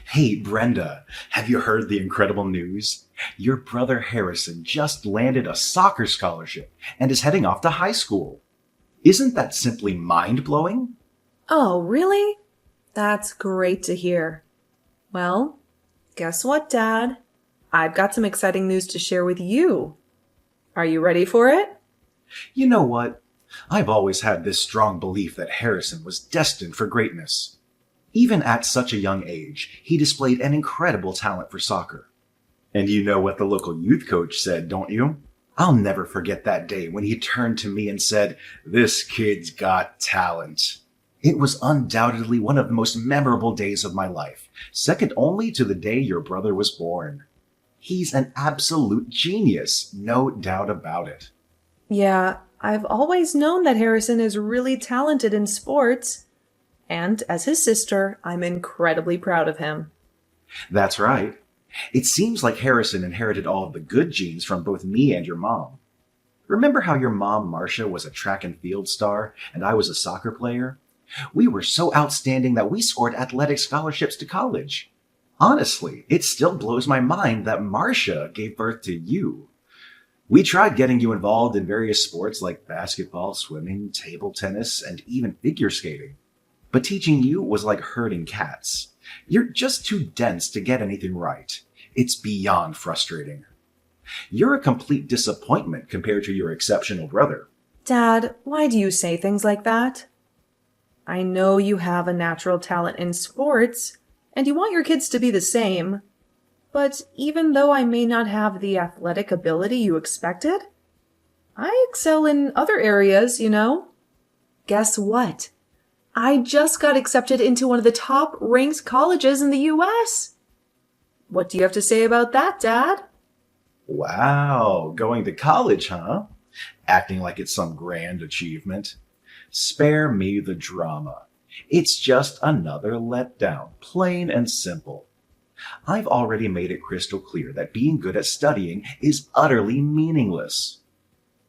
Hey, Brenda, have you heard the incredible news? Your brother Harrison just landed a soccer scholarship and is heading off to high school. Isn't that simply mind-blowing? Oh, really? That's great to hear. Well, guess what, Dad? I've got some exciting news to share with you. Are you ready for it? You know what? I've always had this strong belief that Harrison was destined for greatness. Even at such a young age, he displayed an incredible talent for soccer. And you know what the local youth coach said, don't you? I'll never forget that day when he turned to me and said, "This kid's got talent." It was undoubtedly one of the most memorable days of my life, second only to the day your brother was born. He's an absolute genius, no doubt about it. Yeah, I've always known that Harrison is really talented in sports. And as his sister, I'm incredibly proud of him. That's right. It seems like Harrison inherited all of the good genes from both me and your mom. Remember how your mom, Marcia, was a track and field star and I was a soccer player? We were so outstanding that we scored athletic scholarships to college. Honestly, it still blows my mind that Marcia gave birth to you. We tried getting you involved in various sports like basketball, swimming, table tennis, and even figure skating. But teaching you was like herding cats. You're just too dense to get anything right. It's beyond frustrating. You're a complete disappointment compared to your exceptional brother. Dad, why do you say things like that? I know you have a natural talent in sports, and you want your kids to be the same. But even though I may not have the athletic ability you expected, I excel in other areas, you know. Guess what? I just got accepted into one of the top-ranked colleges in the US. What do you have to say about that, Dad? Wow, going to college, huh? Acting like it's some grand achievement. Spare me the drama. It's just another letdown, plain and simple. I've already made it crystal clear that being good at studying is utterly meaningless.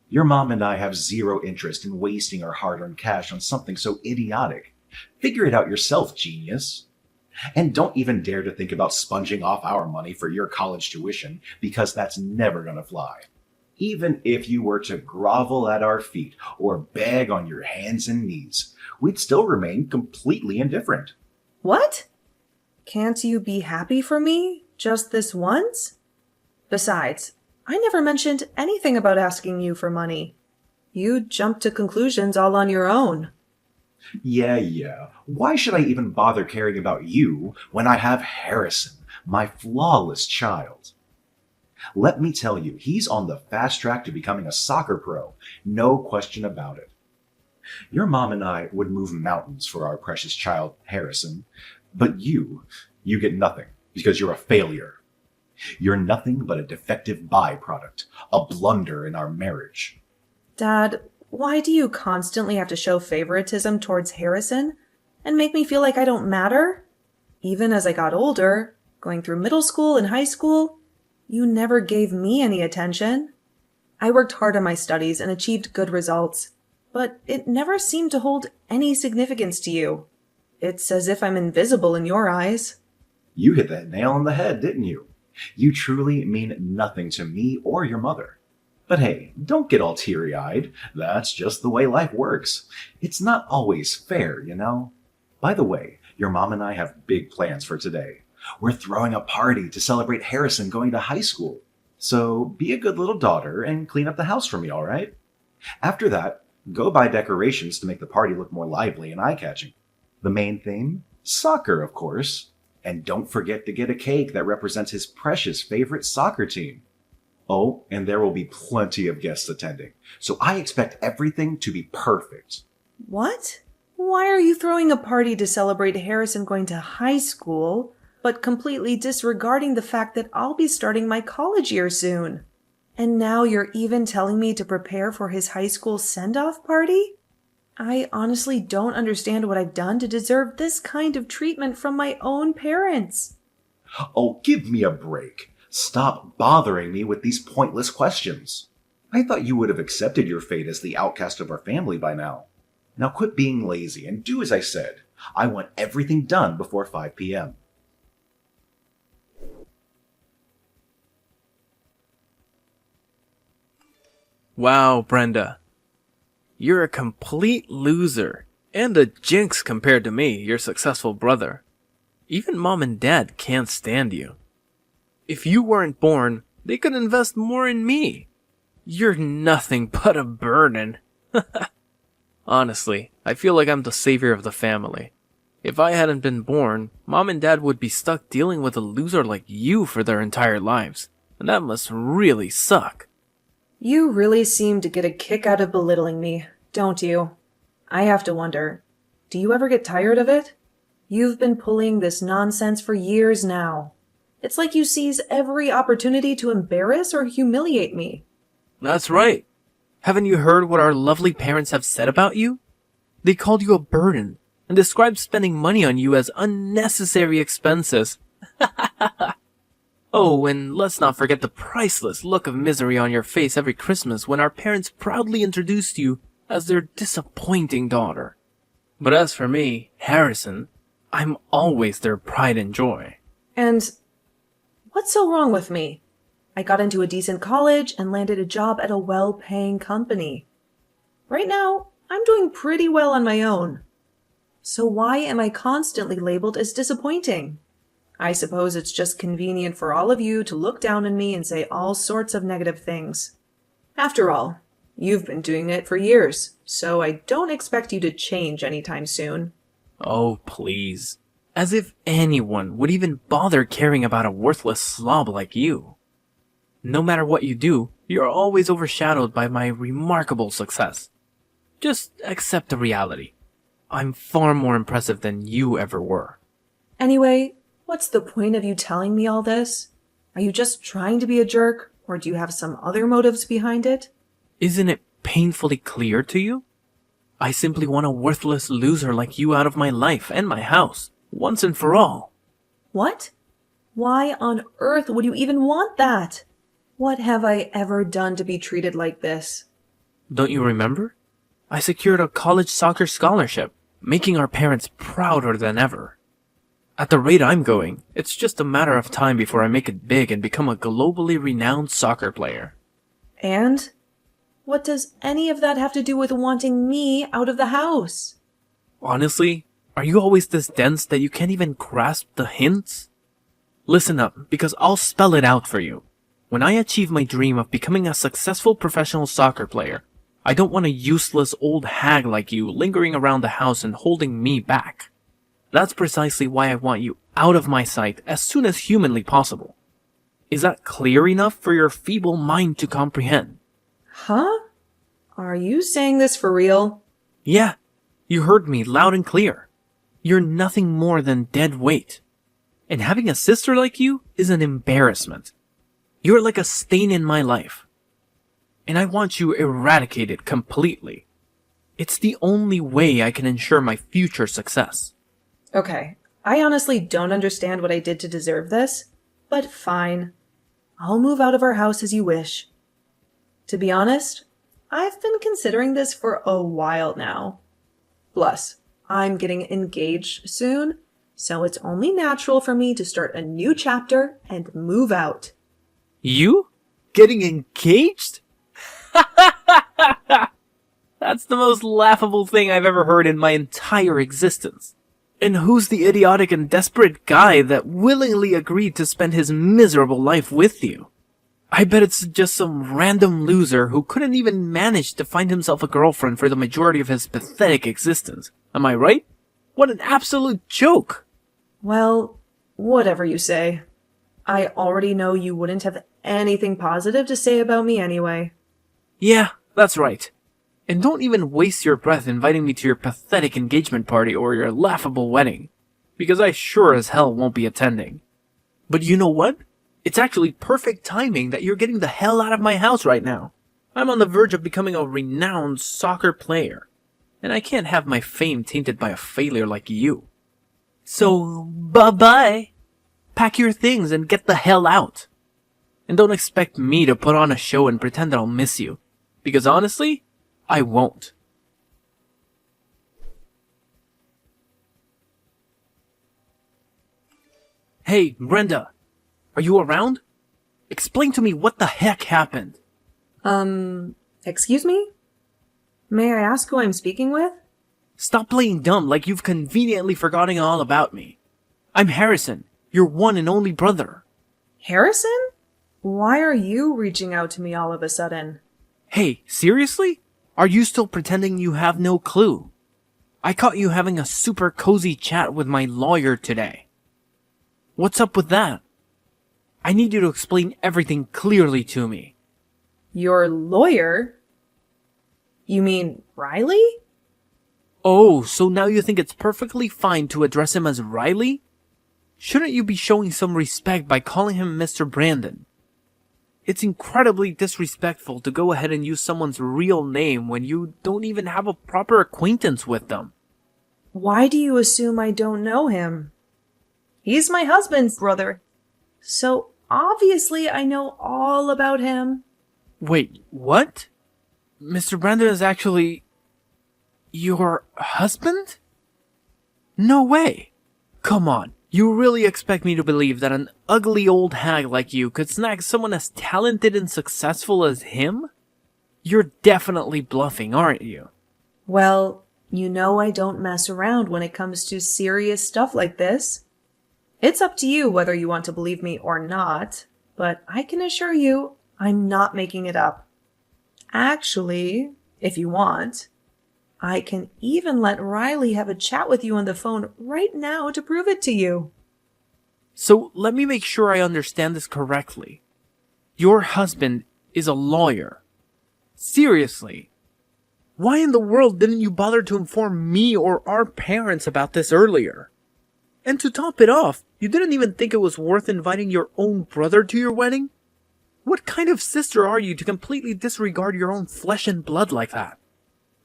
Your mom and I have zero interest in wasting our hard-earned cash on something so idiotic. Figure it out yourself, genius. And don't even dare to think about sponging off our money for your college tuition, because that's never gonna fly. Even if you were to grovel at our feet or beg on your hands and knees, we'd still remain completely indifferent. What? Can't you be happy for me just this once? Besides, I never mentioned anything about asking you for money. You jumped to conclusions all on your own. Yeah. Why should I even bother caring about you when I have Harrison, my flawless child? Let me tell you, he's on the fast track to becoming a soccer pro, no question about it. Your mom and I would move mountains for our precious child, Harrison, but you get nothing because you're a failure. You're nothing but a defective byproduct, a blunder in our marriage. Dad, why do you constantly have to show favoritism towards Harrison and make me feel like I don't matter? Even as I got older, going through middle school and high school, you never gave me any attention. I worked hard on my studies and achieved good results, but it never seemed to hold any significance to you. It's as if I'm invisible in your eyes. You hit that nail on the head, didn't you? You truly mean nothing to me or your mother. But hey, don't get all teary-eyed. That's just the way life works. It's not always fair, you know? By the way, your mom and I have big plans for today. We're throwing a party to celebrate Harrison going to high school. So be a good little daughter and clean up the house for me, all right? After that, go buy decorations to make the party look more lively and eye-catching. The main theme? Soccer, of course. And don't forget to get a cake that represents his precious favorite soccer team. Oh, and there will be plenty of guests attending, so I expect everything to be perfect. What? Why are you throwing a party to celebrate Harrison going to high school, but completely disregarding the fact that I'll be starting my college year soon? And now you're even telling me to prepare for his high school send-off party? I honestly don't understand what I've done to deserve this kind of treatment from my own parents. Oh, give me a break. Stop bothering me with these pointless questions. I thought you would have accepted your fate as the outcast of our family by now. Now quit being lazy and do as I said. I want everything done before 5 p.m. Wow, Brenda. You're a complete loser, and a jinx compared to me, your successful brother. Even Mom and Dad can't stand you. If you weren't born, they could invest more in me. You're nothing but a burden. Honestly, I feel like I'm the savior of the family. If I hadn't been born, Mom and Dad would be stuck dealing with a loser like you for their entire lives, and that must really suck. You really seem to get a kick out of belittling me, don't you? I have to wonder, do you ever get tired of it? You've been pulling this nonsense for years now. It's like you seize every opportunity to embarrass or humiliate me. That's right. Haven't you heard what our lovely parents have said about you? They called you a burden and described spending money on you as unnecessary expenses. Oh, and let's not forget the priceless look of misery on your face every Christmas when our parents proudly introduced you as their disappointing daughter. But as for me, Harrison, I'm always their pride and joy. And what's so wrong with me? I got into a decent college and landed a job at a well-paying company. Right now, I'm doing pretty well on my own. So why am I constantly labeled as disappointing? I suppose it's just convenient for all of you to look down on me and say all sorts of negative things. After all, you've been doing it for years, so I don't expect you to change anytime soon. Oh, please. As if anyone would even bother caring about a worthless slob like you. No matter what you do, you're always overshadowed by my remarkable success. Just accept the reality. I'm far more impressive than you ever were. Anyway, what's the point of you telling me all this? Are you just trying to be a jerk, or do you have some other motives behind it? Isn't it painfully clear to you? I simply want a worthless loser like you out of my life and my house, once and for all. What? Why on earth would you even want that? What have I ever done to be treated like this? Don't you remember? I secured a college soccer scholarship, making our parents prouder than ever. At the rate I'm going, it's just a matter of time before I make it big and become a globally renowned soccer player. And? What does any of that have to do with wanting me out of the house? Honestly, are you always this dense that you can't even grasp the hints? Listen up, because I'll spell it out for you. When I achieve my dream of becoming a successful professional soccer player, I don't want a useless old hag like you lingering around the house and holding me back. That's precisely why I want you out of my sight as soon as humanly possible. Is that clear enough for your feeble mind to comprehend? Huh? Are you saying this for real? Yeah, you heard me loud and clear. You're nothing more than dead weight. And having a sister like you is an embarrassment. You're like a stain in my life. And I want you eradicated completely. It's the only way I can ensure my future success. Okay, I honestly don't understand what I did to deserve this, but fine. I'll move out of our house as you wish. To be honest, I've been considering this for a while now. Plus, I'm getting engaged soon, so it's only natural for me to start a new chapter and move out. You? Getting engaged? That's the most laughable thing I've ever heard in my entire existence. And who's the idiotic and desperate guy that willingly agreed to spend his miserable life with you? I bet it's just some random loser who couldn't even manage to find himself a girlfriend for the majority of his pathetic existence. Am I right? What an absolute joke! Well, whatever you say. I already know you wouldn't have anything positive to say about me anyway. Yeah, that's right. And don't even waste your breath inviting me to your pathetic engagement party or your laughable wedding, because I sure as hell won't be attending. But you know what? It's actually perfect timing that you're getting the hell out of my house right now. I'm on the verge of becoming a renowned soccer player, and I can't have my fame tainted by a failure like you. So, bye-bye. Pack your things and get the hell out. And don't expect me to put on a show and pretend that I'll miss you, because honestly, I won't. Hey, Brenda, are you around? Explain to me what the heck happened. Excuse me? May I ask who I'm speaking with? Stop playing dumb like you've conveniently forgotten all about me. I'm Harrison, your one and only brother. Harrison? Why are you reaching out to me all of a sudden? Hey, seriously? Are you still pretending you have no clue? I caught you having a super cozy chat with my lawyer today. What's up with that? I need you to explain everything clearly to me. Your lawyer? You mean Riley? Oh, so now you think it's perfectly fine to address him as Riley? Shouldn't you be showing some respect by calling him Mr. Brandon? It's incredibly disrespectful to go ahead and use someone's real name when you don't even have a proper acquaintance with them. Why do you assume I don't know him? He's my husband's brother. So obviously I know all about him. Wait, what? Mr. Brandon is actually... your husband? No way. Come on, you really expect me to believe that an ugly old hag like you could snag someone as talented and successful as him? You're definitely bluffing, aren't you? Well, you know I don't mess around when it comes to serious stuff like this. It's up to you whether you want to believe me or not, but I can assure you I'm not making it up. Actually, if you want, I can even let Riley have a chat with you on the phone right now to prove it to you. So let me make sure I understand this correctly. Your husband is a lawyer. Seriously. Why in the world didn't you bother to inform me or our parents about this earlier? And to top it off, you didn't even think it was worth inviting your own brother to your wedding? What kind of sister are you to completely disregard your own flesh and blood like that?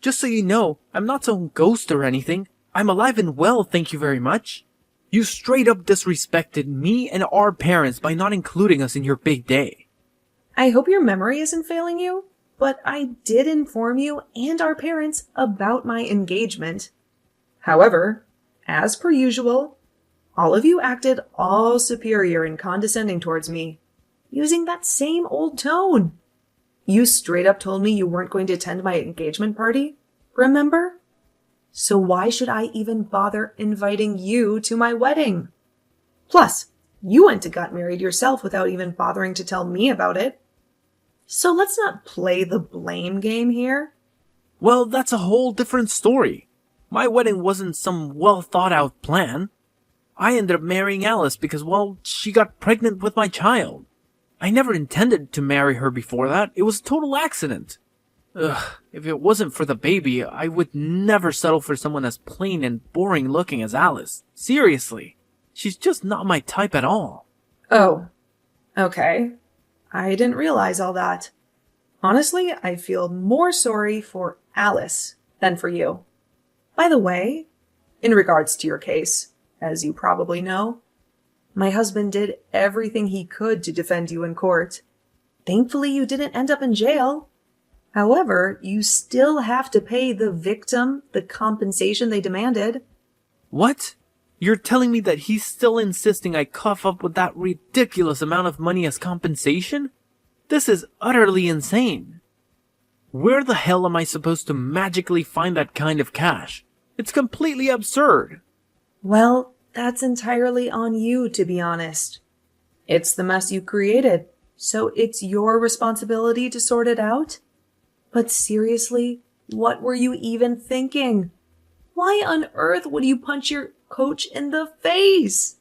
Just so you know, I'm not some ghost or anything. I'm alive and well, thank you very much. You straight up disrespected me and our parents by not including us in your big day. I hope your memory isn't failing you, but I did inform you and our parents about my engagement. However, as per usual, all of you acted all superior and condescending towards me, using that same old tone. You straight up told me you weren't going to attend my engagement party, remember? So why should I even bother inviting you to my wedding? Plus, you went and got married yourself without even bothering to tell me about it. So let's not play the blame game here. Well, that's a whole different story. My wedding wasn't some well thought out plan. I ended up marrying Alice because, well, she got pregnant with my child. I never intended to marry her before that. It was a total accident. Ugh, if it wasn't for the baby, I would never settle for someone as plain and boring looking as Alice. Seriously. She's just not my type at all. Oh, okay. I didn't realize all that. Honestly, I feel more sorry for Alice than for you. By the way, in regards to your case, as you probably know, my husband did everything he could to defend you in court. Thankfully, you didn't end up in jail. However, you still have to pay the victim the compensation they demanded. What? You're telling me that he's still insisting I cough up with that ridiculous amount of money as compensation? This is utterly insane. Where the hell am I supposed to magically find that kind of cash? It's completely absurd. Well, that's entirely on you, to be honest. It's the mess you created, so it's your responsibility to sort it out. But seriously, what were you even thinking? Why on earth would you punch your coach in the face?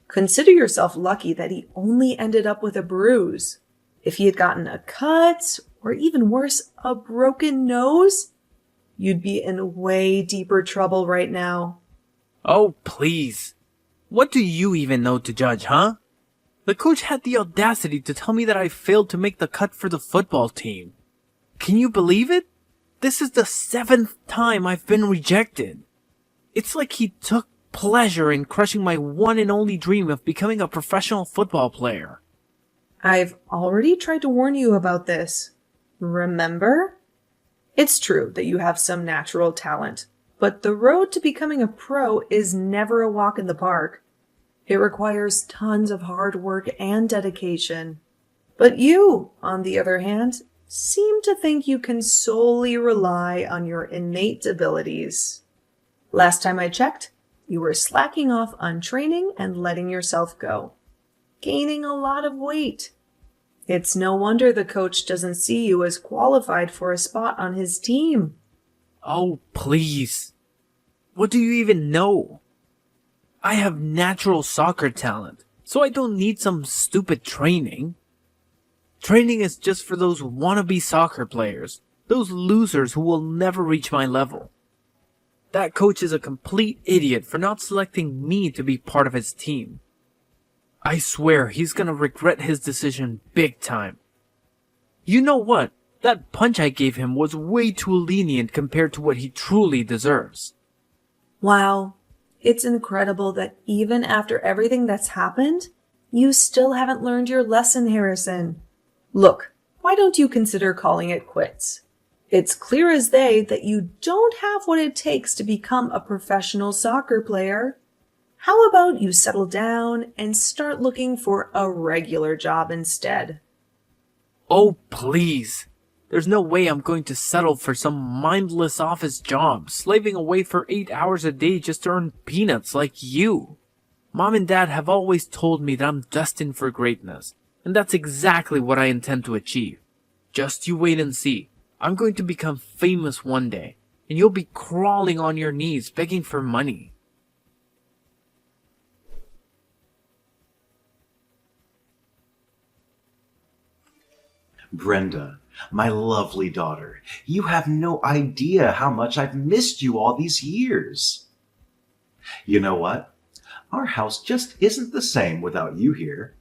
Consider yourself lucky that he only ended up with a bruise. If he had gotten a cut, or even worse, a broken nose, you'd be in way deeper trouble right now. Oh, please. What do you even know to judge, huh? The coach had the audacity to tell me that I failed to make the cut for the football team. Can you believe it? This is the 7th time I've been rejected. It's like he took pleasure in crushing my one and only dream of becoming a professional football player. I've already tried to warn you about this. Remember? It's true that you have some natural talent, but the road to becoming a pro is never a walk in the park. It requires tons of hard work and dedication. But you, on the other hand, seem to think you can solely rely on your innate abilities. Last time I checked, you were slacking off on training and letting yourself go, gaining a lot of weight. It's no wonder the coach doesn't see you as qualified for a spot on his team. Oh, please. What do you even know? I have natural soccer talent, so I don't need some stupid training. Training is just for those wannabe soccer players, those losers who will never reach my level. That coach is a complete idiot for not selecting me to be part of his team. I swear he's gonna regret his decision big time. You know what? That punch I gave him was way too lenient compared to what he truly deserves. Wow, it's incredible that even after everything that's happened, you still haven't learned your lesson, Harrison. Look, why don't you consider calling it quits? It's clear as day that you don't have what it takes to become a professional soccer player. How about you settle down and start looking for a regular job instead? Oh, please. There's no way I'm going to settle for some mindless office job, slaving away for 8 hours a day just to earn peanuts like you. Mom and Dad have always told me that I'm destined for greatness, and that's exactly what I intend to achieve. Just you wait and see. I'm going to become famous one day, and you'll be crawling on your knees begging for money. Brenda, my lovely daughter, you have no idea how much I've missed you all these years. You know what? Our house just isn't the same without you here.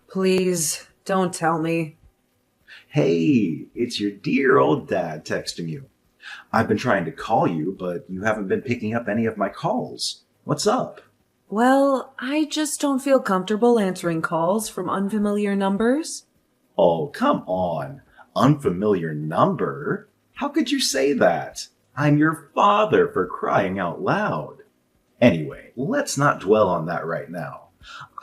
Please, don't tell me. Hey, it's your dear old dad texting you. I've been trying to call you, but you haven't been picking up any of my calls. What's up? Well, I just don't feel comfortable answering calls from unfamiliar numbers. Oh, come on. Unfamiliar number? How could you say that? I'm your father, for crying out loud. Anyway, let's not dwell on that right now.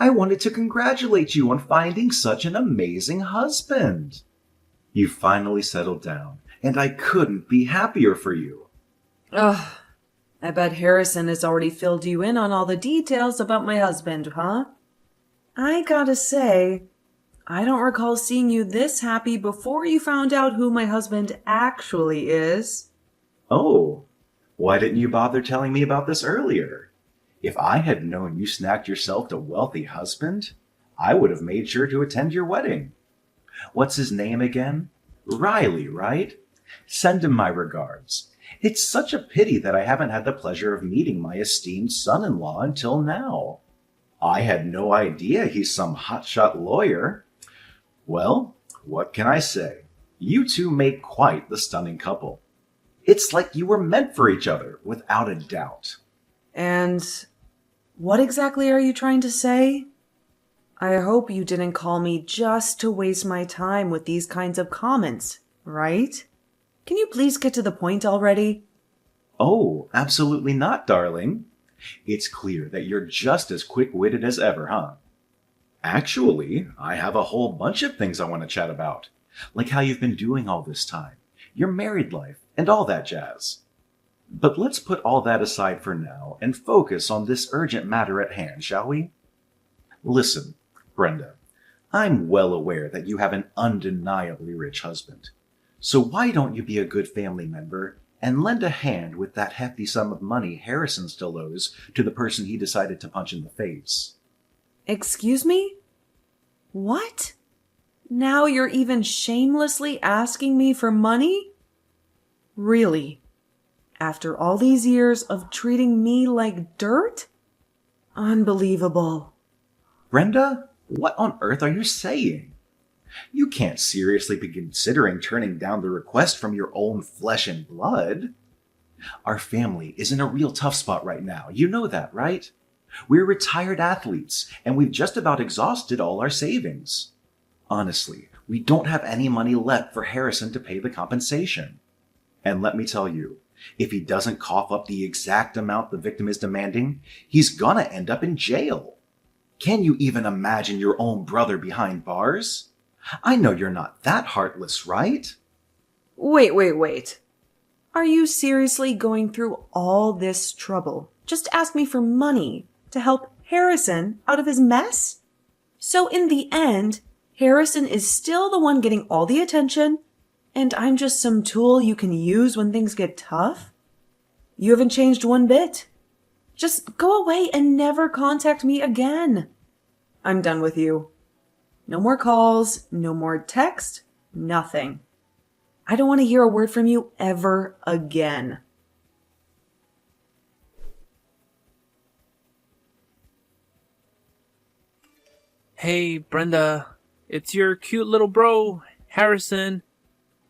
I wanted to congratulate you on finding such an amazing husband. You finally settled down, and I couldn't be happier for you. Ugh, I bet Harrison has already filled you in on all the details about my husband, huh? I gotta say, I don't recall seeing you this happy before you found out who my husband actually is. Oh, why didn't you bother telling me about this earlier? If I had known you snagged yourself a wealthy husband, I would have made sure to attend your wedding. What's his name again? Riley, right? Send him my regards. It's such a pity that I haven't had the pleasure of meeting my esteemed son-in-law until now. I had no idea he's some hotshot lawyer. Well, what can I say? You two make quite the stunning couple. It's like you were meant for each other, without a doubt. And what exactly are you trying to say? I hope you didn't call me just to waste my time with these kinds of comments, right? Can you please get to the point already? Oh, absolutely not, darling. It's clear that you're just as quick-witted as ever, huh? Actually, I have a whole bunch of things I want to chat about, like how you've been doing all this time, your married life, and all that jazz. But let's put all that aside for now and focus on this urgent matter at hand, shall we? Listen, Brenda, I'm well aware that you have an undeniably rich husband. So why don't you be a good family member and lend a hand with that hefty sum of money Harrison still owes to the person he decided to punch in the face? Excuse me? What? Now you're even shamelessly asking me for money? Really? After all these years of treating me like dirt? Unbelievable. Brenda, what on earth are you saying? You can't seriously be considering turning down the request from your own flesh and blood. Our family is in a real tough spot right now. You know that, right? We're retired athletes, and we've just about exhausted all our savings. Honestly, we don't have any money left for Harrison to pay the compensation. And let me tell you, if he doesn't cough up the exact amount the victim is demanding, he's gonna end up in jail. Can you even imagine your own brother behind bars? I know you're not that heartless, right? Wait. Are you seriously going through all this trouble just to ask me for money to help Harrison out of his mess? So in the end, Harrison is still the one getting all the attention, and I'm just some tool you can use when things get tough? You haven't changed one bit. Just go away and never contact me again. I'm done with you. No more calls, no more text, nothing. I don't want to hear a word from you ever again. Hey, Brenda. It's your cute little bro, Harrison.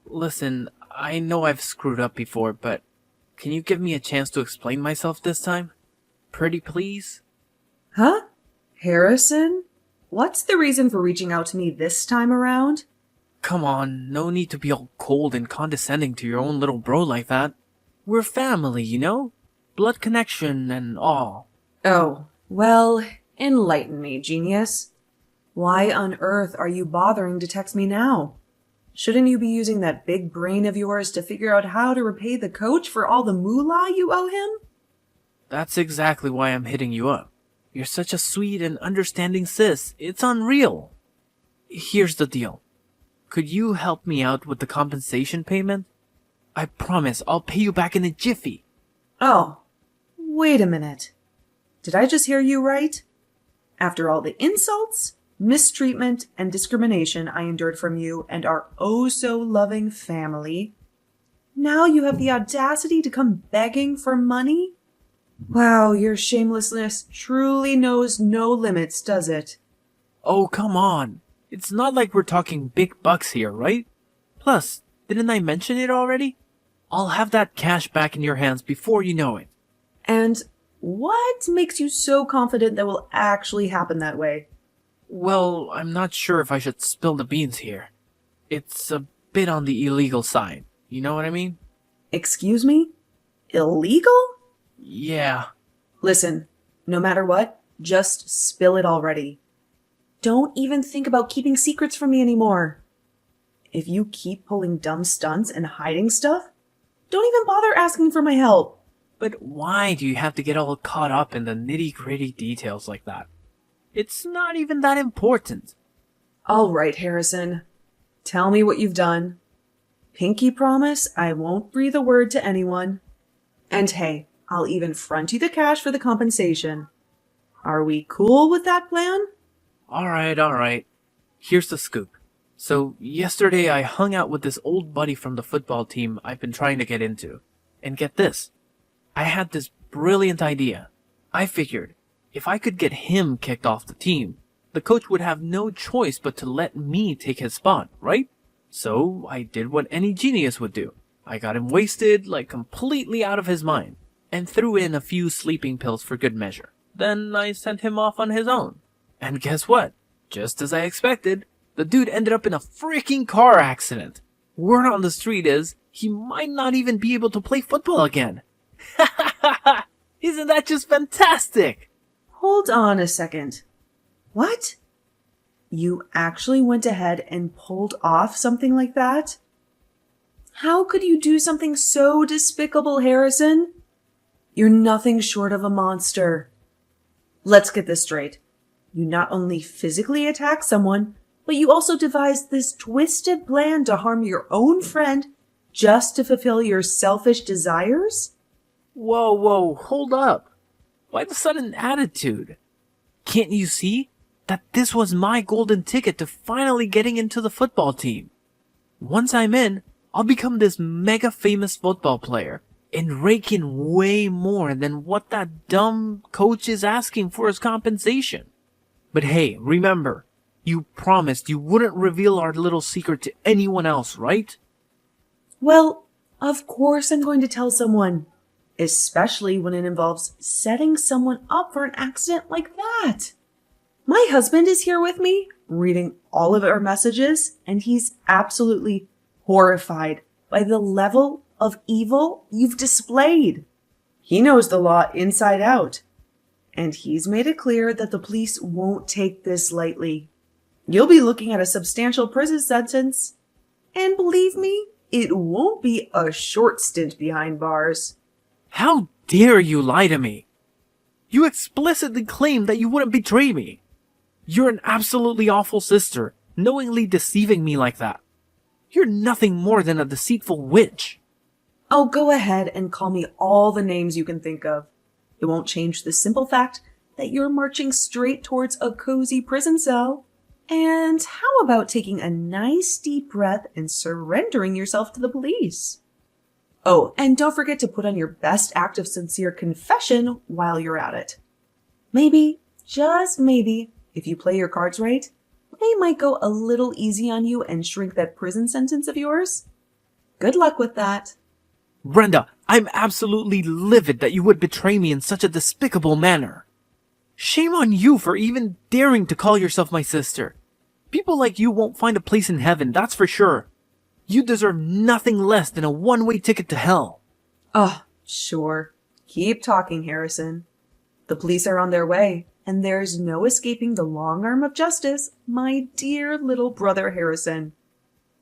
Listen, I know I've screwed up before, but can you give me a chance to explain myself this time? Pretty please? Huh? Harrison? What's the reason for reaching out to me this time around? Come on, no need to be all cold and condescending to your own little bro like that. We're family, you know? Blood connection and all. Oh, well, enlighten me, genius. Why on earth are you bothering to text me now? Shouldn't you be using that big brain of yours to figure out how to repay the coach for all the moolah you owe him? That's exactly why I'm hitting you up. You're such a sweet and understanding sis. It's unreal. Here's the deal. Could you help me out with the compensation payment? I promise I'll pay you back in a jiffy. Oh, wait a minute. Did I just hear you right? After all the insults, mistreatment, and discrimination I endured from you and our oh-so-loving family, now you have the audacity to come begging for money? Wow, your shamelessness truly knows no limits, does it? Oh, come on. It's not like we're talking big bucks here, right? Plus, didn't I mention it already? I'll have that cash back in your hands before you know it. And what makes you so confident that will actually happen that way? Well, I'm not sure if I should spill the beans here. It's a bit on the illegal side. You know what I mean? Excuse me? Illegal? Yeah. Listen, no matter what, just spill it already. Don't even think about keeping secrets from me anymore. If you keep pulling dumb stunts and hiding stuff, don't even bother asking for my help. But why do you have to get all caught up in the nitty-gritty details like that? It's not even that important. All right, Harrison. Tell me what you've done. Pinky promise I won't breathe a word to anyone. And hey, I'll even front you the cash for the compensation. Are we cool with that plan? Alright. Here's the scoop. So, yesterday I hung out with this old buddy from the football team I've been trying to get into. And get this. I had this brilliant idea. I figured, if I could get him kicked off the team, the coach would have no choice but to let me take his spot, right? So, I did what any genius would do. I got him wasted, like completely out of his mind, and threw in a few sleeping pills for good measure. Then I sent him off on his own. And guess what? Just as I expected, the dude ended up in a freaking car accident. Word on the street is, he might not even be able to play football again. Isn't that just fantastic? Hold on a second. What? You actually went ahead and pulled off something like that? How could you do something so despicable, Harrison? You're nothing short of a monster. Let's get this straight. You not only physically attacked someone, but you also devised this twisted plan to harm your own friend just to fulfill your selfish desires? Whoa, hold up. Why the sudden attitude? Can't you see that this was my golden ticket to finally getting into the football team? Once I'm in, I'll become this mega famous football player and rake in way more than what that dumb coach is asking for as compensation. But hey, remember, you promised you wouldn't reveal our little secret to anyone else, right? Well, of course I'm going to tell someone. Especially when it involves setting someone up for an accident like that. My husband is here with me, reading all of our messages, and he's absolutely horrified by the level of evil you've displayed. He knows the law inside out, and he's made it clear that the police won't take this lightly. You'll be looking at a substantial prison sentence. And believe me, it won't be a short stint behind bars. How dare you lie to me? You explicitly claimed that you wouldn't betray me. You're an absolutely awful sister, knowingly deceiving me like that. You're nothing more than a deceitful witch. Oh, go ahead and call me all the names you can think of. It won't change the simple fact that you're marching straight towards a cozy prison cell. And how about taking a nice deep breath and surrendering yourself to the police? Oh, and don't forget to put on your best act of sincere confession while you're at it. Maybe, just maybe, if you play your cards right, they might go a little easy on you and shrink that prison sentence of yours. Good luck with that. Brenda, I'm absolutely livid that you would betray me in such a despicable manner. Shame on you for even daring to call yourself my sister. People like you won't find a place in heaven, that's for sure. You deserve nothing less than a one-way ticket to hell. Oh, sure. Keep talking, Harrison. The police are on their way, and there's no escaping the long arm of justice, my dear little brother Harrison.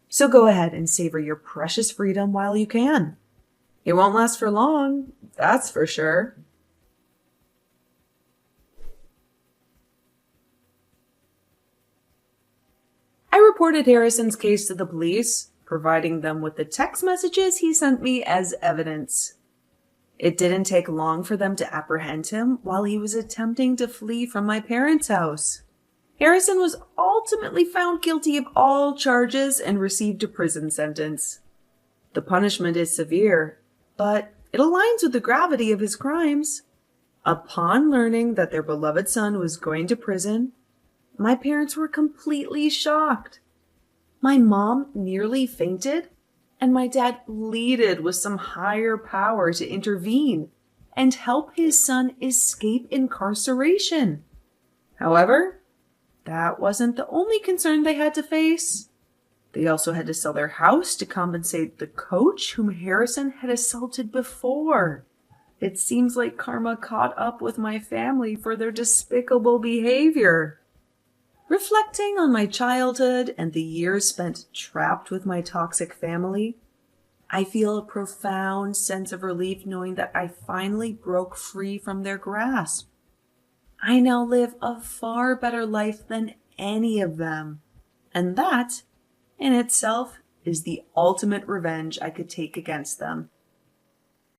So go ahead and savor your precious freedom while you can. It won't last for long, that's for sure. I reported Harrison's case to the police, providing them with the text messages he sent me as evidence. It didn't take long for them to apprehend him while he was attempting to flee from my parents' house. Harrison was ultimately found guilty of all charges and received a prison sentence. The punishment is severe, but it aligns with the gravity of his crimes. Upon learning that their beloved son was going to prison, my parents were completely shocked. My mom nearly fainted, and my dad pleaded with some higher power to intervene and help his son escape incarceration. However, that wasn't the only concern they had to face. They also had to sell their house to compensate the coach whom Harrison had assaulted before. It seems like karma caught up with my family for their despicable behavior. Reflecting on my childhood and the years spent trapped with my toxic family, I feel a profound sense of relief knowing that I finally broke free from their grasp. I now live a far better life than any of them, and that, in itself, is the ultimate revenge I could take against them.